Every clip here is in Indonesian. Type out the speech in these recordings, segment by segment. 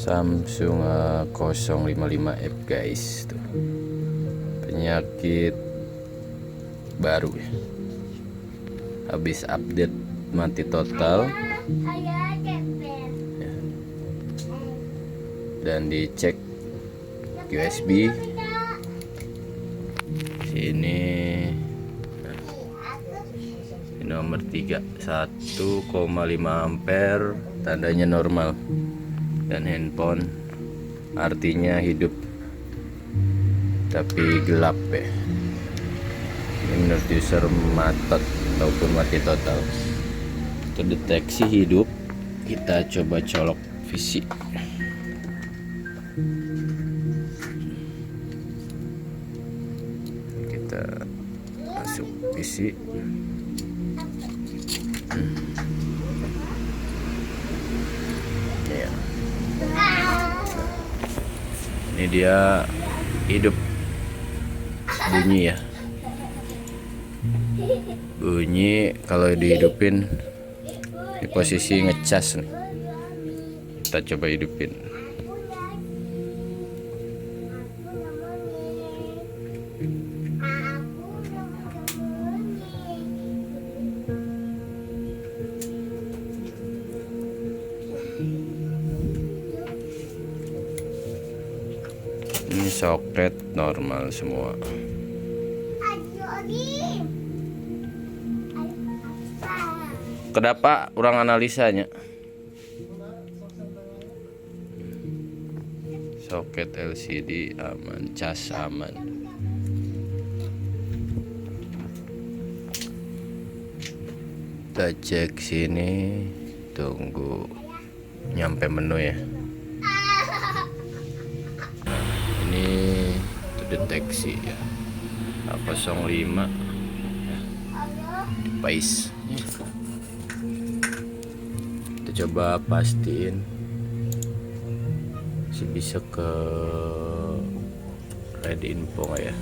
Samsung 055F guys, tuh penyakit baru ya, habis update mati total ya. Dan dicek USB sini, ini nomor 3 1,5 ampere, tandanya normal. Dan handphone artinya hidup tapi gelap ya. Ini menurut user matot ataupun mati total. Terdeteksi hidup, kita coba colok visi. Kita masuk visi. Ya. Ini dia hidup, bunyi ya, bunyi kalau dihidupin di posisi ngecas nih. Kita coba hidupin. Ini soket normal semua. Kenapa orang analisanya? Soket LCD aman, cas aman. Kita cek sini, tunggu nyampe menu ya. Ini terdeteksi ya, A05 device. Kita coba pastiin masih bisa ke red info nggak ya.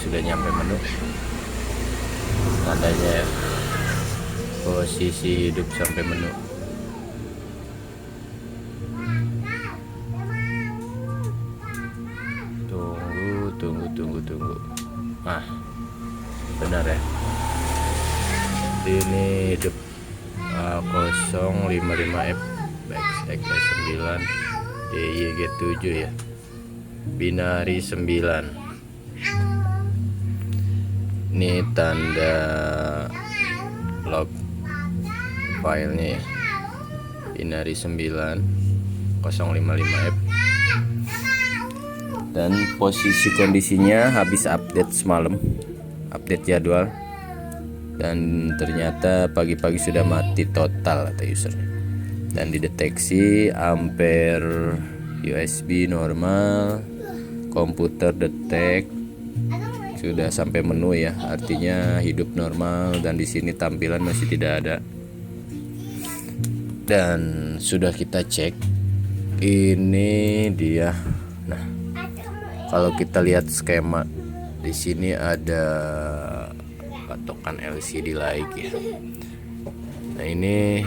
Sudah nyampe menu, tandanya ya, posisi hidup sampai menu. Tunggu. Ah, benar ya. Ini hidup 055F XX9 DYG7 ya. Binari 9. Ini tanda log filenya ya. Binari 9 055F. Dan posisi kondisinya habis update semalam, update jadwal, dan ternyata pagi-pagi sudah mati total kata user. Dan dideteksi ampere USB normal, komputer detect, sudah sampai menu ya, artinya hidup normal. Dan di sini tampilan masih tidak ada. Dan sudah kita cek, ini dia. Nah, kalau kita lihat skema di sini ada patokan LCD lagi ya. Nah, ini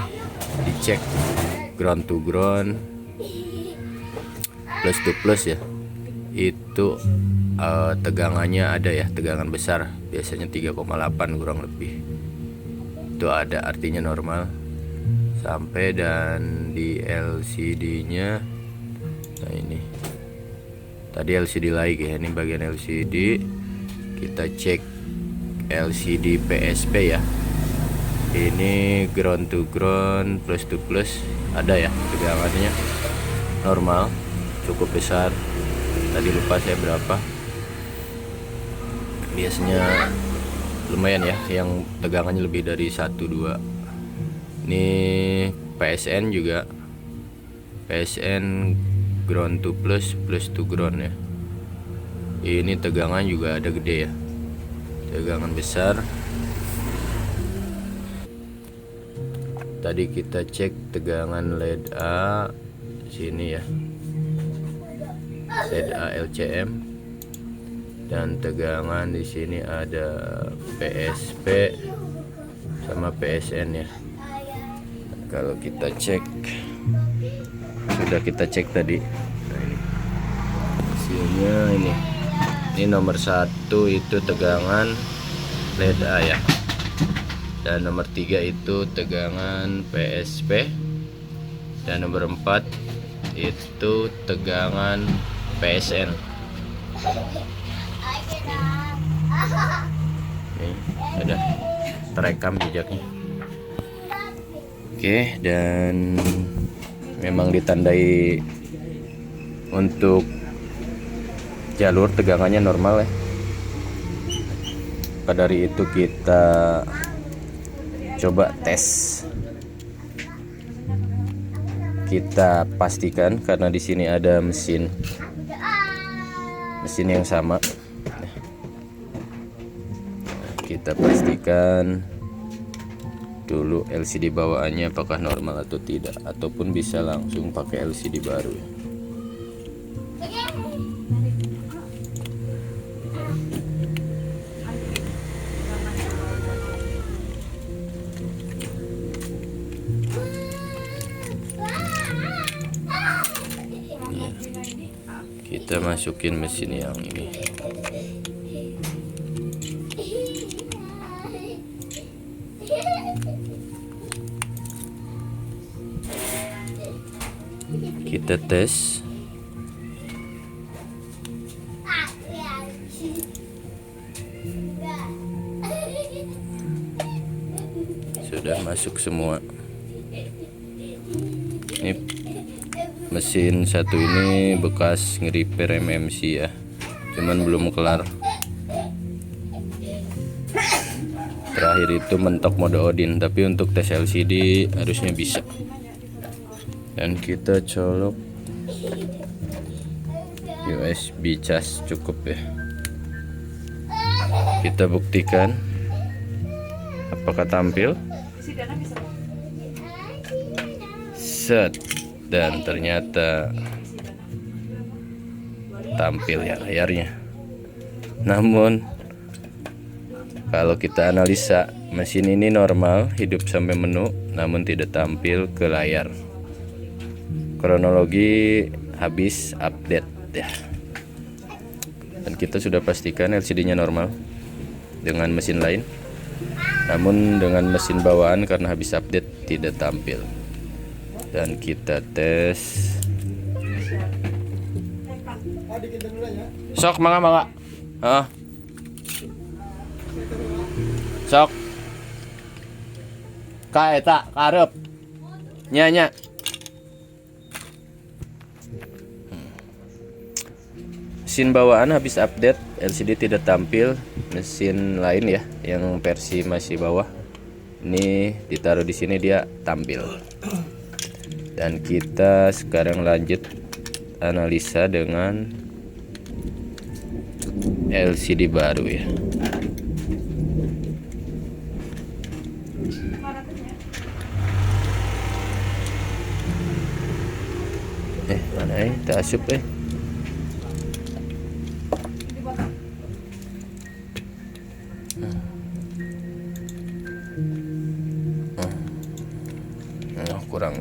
dicek ground to ground, plus to plus ya. Itu tegangannya ada ya, tegangan besar, biasanya 3,8 kurang lebih. Itu ada, artinya normal sampai. Dan di LCD-nya, nah ini tadi LCD lagi ya, ini bagian LCD. Kita cek LCD PSP ya. Ini ground to ground, plus to plus, ada ya, tegangannya normal, cukup besar. Tadi lupa saya berapa, biasanya lumayan ya, yang tegangannya lebih dari 1-2. Ini PSN juga, PSN ground to plus, plus to ground ya. Ini tegangan juga ada gede ya, tegangan besar. Tadi kita cek tegangan LED A sini ya, LED A LCM. Dan tegangan di sini ada PSP sama PSN ya. Kalau kita cek, sudah kita cek tadi. Nah, ini hasilnya ini nomor 1 itu tegangan LED A ya, dan nomor 3 itu tegangan PSP, dan nomor 4 itu tegangan PSN. Ini sudah terekam jejaknya. Oke, dan memang ditandai untuk jalur tegangannya normal ya. Maka dari itu kita coba tes. Kita pastikan karena di sini ada mesin yang sama. Kita pastikan dulu LCD bawaannya apakah normal atau tidak, ataupun bisa langsung pakai LCD baru ya. Kita masukin mesin yang ini. Kita tes. Sudah masuk semua. Ini mesin satu ini bekas nge-repair MMC ya, cuman belum kelar. Terakhir itu mentok mode Odin, tapi untuk tes LCD harusnya bisa. Dan kita colok USB cas cukup ya. Kita buktikan apakah tampil. Set, dan ternyata tampil ya layarnya. Namun kalau kita analisa, mesin ini normal hidup sampai menu, namun tidak tampil ke layar. Kronologi habis update ya. Dan kita sudah pastikan LCD-nya normal dengan mesin lain, namun dengan mesin bawaan karena habis update tidak tampil. Dan kita tes. Sok mangga. Sok. Ka eta karep. Nya. Mesin bawaan habis update, LCD tidak tampil. Mesin lain ya, yang versi masih bawah, ini ditaruh di sini dia tampil. Dan kita sekarang lanjut analisa dengan LCD baru ya. Mana tak asup kurang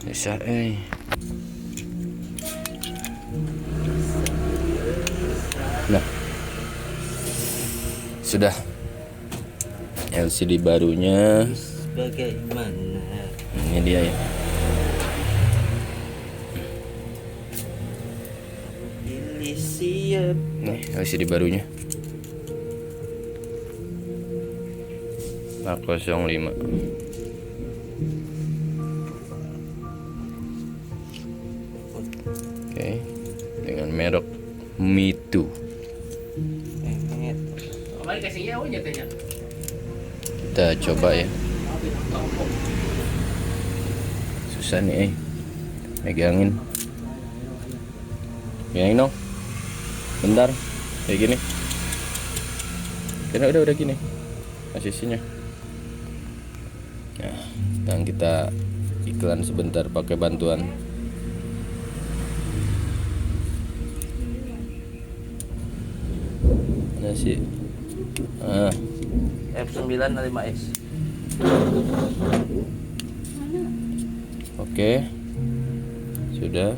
bisa nah sudah LCD barunya bagaimana ini dia ya. Nih LCD barunya 405. Oke, dengan merek Mitu. Kita coba ya. Susah nih megangin dong. Bentar, kayak gini. Karena udah gini posisinya. Nah, dan kita iklan sebentar pakai bantuan. Mana sih? F9 5S. Oke, sudah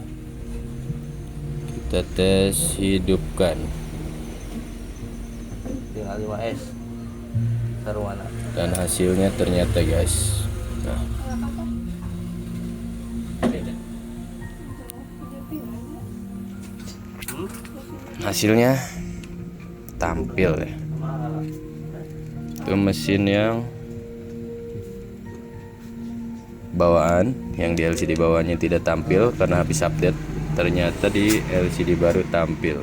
kita tes hidupkan Tinggal 5S. Taruh mana? dan hasilnya ternyata guys, nah hasilnya tampil ya. Itu mesin yang bawaan, yang di LCD bawaannya tidak tampil karena habis update. Ternyata di LCD baru tampil.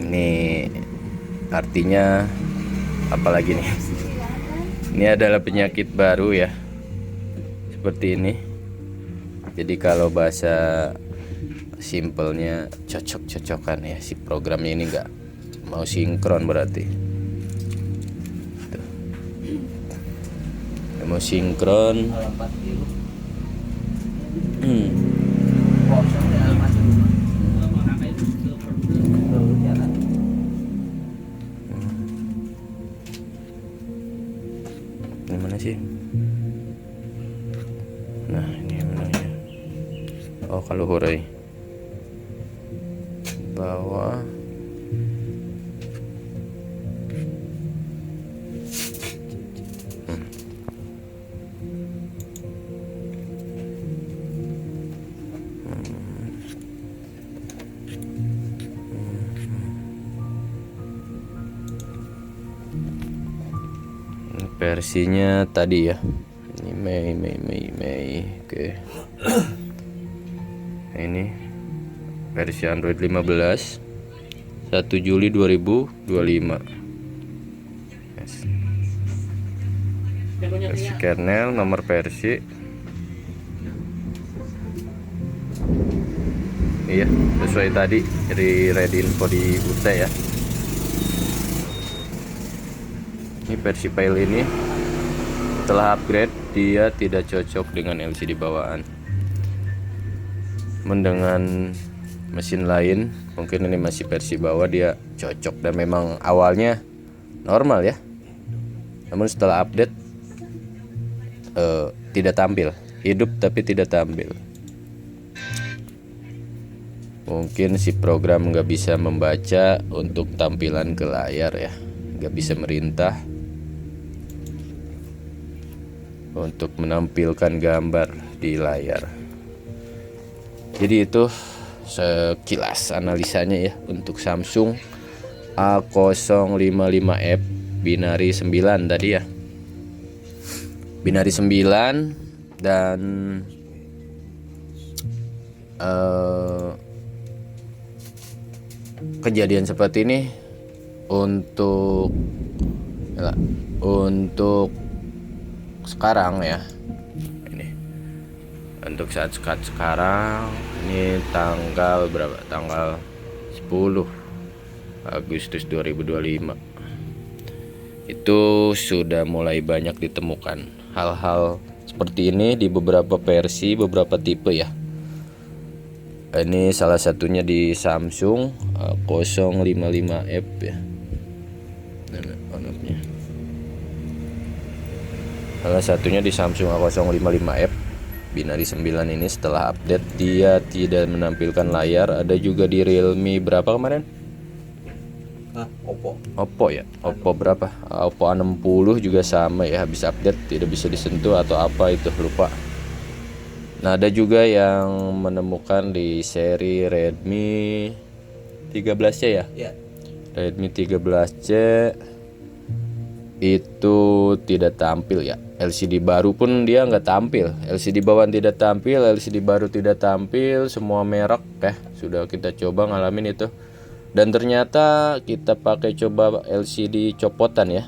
Ini artinya apalagi nih? Ini adalah penyakit baru ya, seperti ini. Jadi kalau bahasa simpelnya cocok-cocokan ya, si programnya ini nggak mau sinkron berarti. Tuh. Nggak mau sinkron. Ini mana sih? Nah ini mana ya? Oh kalau hurai bawah. Versinya tadi ya, ini Mei. Oke. Ini versi Android 15 1 Juli 2025. Yes. Versi kernel, nomor versi. Iya, sesuai tadi dari Red Info di UT ya. Ini versi file ini setelah upgrade dia tidak cocok dengan LCD bawaan. Dengan mesin lain mungkin ini masih versi bawah dia cocok dan memang awalnya normal ya. Namun setelah update tidak tampil, hidup tapi tidak tampil. Mungkin si program nggak bisa membaca untuk tampilan ke layar ya, nggak bisa merintah untuk menampilkan gambar di layar. Jadi itu sekilas analisanya ya untuk Samsung A055F binari 9 tadi ya. Binari 9 dan kejadian seperti ini untuk sekarang ya. Ini untuk saat sekarang ini tanggal berapa? Tanggal 10 Agustus 2025. Itu sudah mulai banyak ditemukan hal-hal seperti ini di beberapa versi, beberapa tipe ya. Ini salah satunya di Samsung 055F ya. Salah satunya di Samsung A055F binari 9 ini setelah update dia tidak menampilkan layar. Ada juga di Realme berapa kemarin? Oppo ya. Oppo berapa? Oppo A60 juga sama ya, habis update tidak bisa disentuh atau apa itu lupa. Nah, ada juga yang menemukan di seri Redmi 13C ya? Ya. Redmi 13C itu tidak tampil ya. LCD baru pun dia nggak tampil. LCD bawaan tidak tampil, LCD baru tidak tampil. Semua merek sudah kita coba ngalamin itu. Dan ternyata kita pakai coba LCD copotan ya,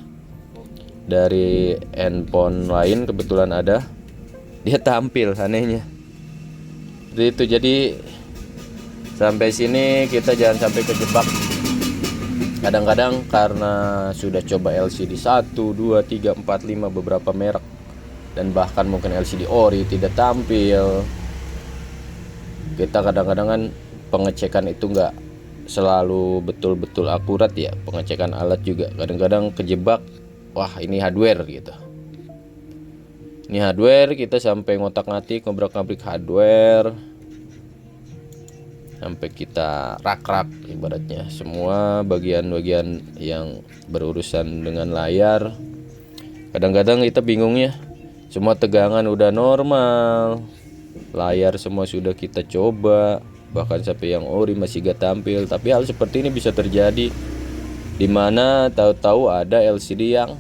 dari handphone lain kebetulan ada, dia tampil anehnya. Itu jadi sampai sini kita jangan sampai kejebak. Kadang-kadang karena sudah coba LCD 1, 2, 3, 4, 5 beberapa merek dan bahkan mungkin LCD ori tidak tampil. Kita kadang-kadang kan pengecekan itu nggak selalu betul-betul akurat ya. Pengecekan alat juga kadang-kadang kejebak, wah ini hardware gitu. Ini hardware, kita sampai ngotak-ngatik, ngobrak-ngabrik hardware, sampai kita rak-rak ibaratnya semua bagian-bagian yang berurusan dengan layar. Kadang-kadang kita bingungnya, semua tegangan udah normal, layar semua sudah kita coba, bahkan sampai yang ori masih gak tampil. Tapi hal seperti ini bisa terjadi, dimana tahu-tahu ada LCD yang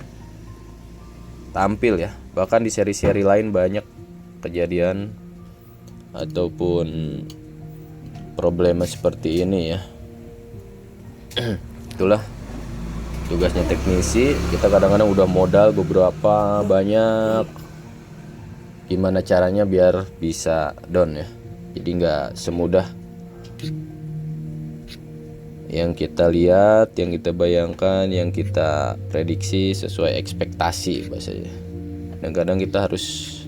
tampil ya. Bahkan di seri-seri lain banyak kejadian ataupun problema seperti ini ya. Itulah tugasnya teknisi. Kita kadang-kadang udah modal beberapa banyak, gimana caranya biar bisa down ya. Jadi nggak semudah yang kita lihat, yang kita bayangkan, yang kita prediksi sesuai ekspektasi bahasanya. Dan kadang kita harus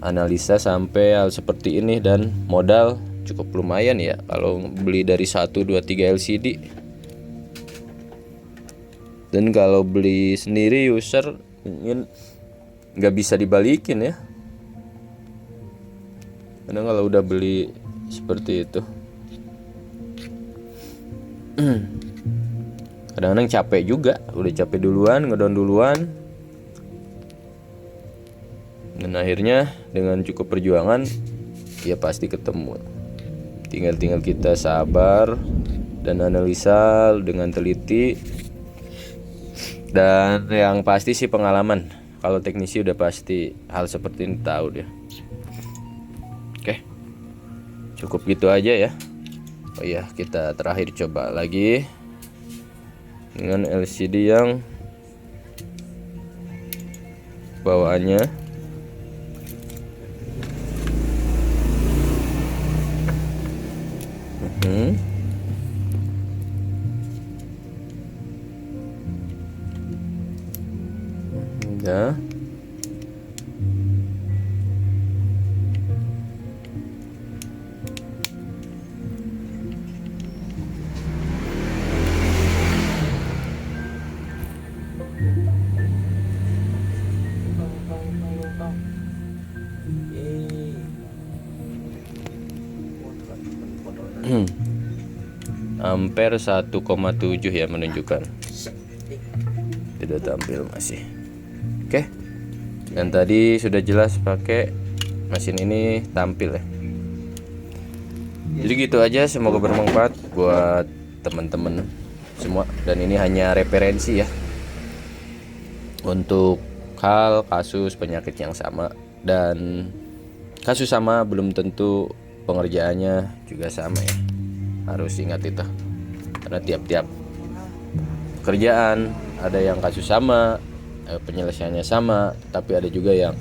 analisa sampai hal seperti ini, dan modal cukup lumayan ya kalau beli dari 1, 2, 3 LCD. Dan kalau beli sendiri user ingin nggak bisa dibalikin ya, karena kalau udah beli seperti itu kadang-kadang capek juga, udah capek duluan, ngedown duluan. Dan akhirnya dengan cukup perjuangan ya pasti ketemu. Tinggal kita sabar dan analisa dengan teliti. Dan yang pasti sih pengalaman. Kalau teknisi udah pasti hal seperti ini tahu dia. Oke, cukup gitu aja ya. Oh iya, kita terakhir coba lagi dengan LCD yang bawaannya ya. Ampere 1,7 ya menunjukkan. Tidak tampil masih. Oke. Dan tadi sudah jelas pakai mesin ini tampil ya. Jadi gitu aja, semoga bermanfaat buat teman-teman semua, dan ini hanya referensi ya untuk hal kasus penyakit yang sama, dan kasus sama belum tentu pengerjaannya juga sama ya. Harus ingat itu, karena tiap-tiap kerjaan ada yang kasus sama, penyelesaiannya sama, tapi ada juga yang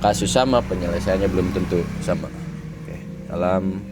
kasus sama, penyelesaiannya belum tentu sama. Oke, salam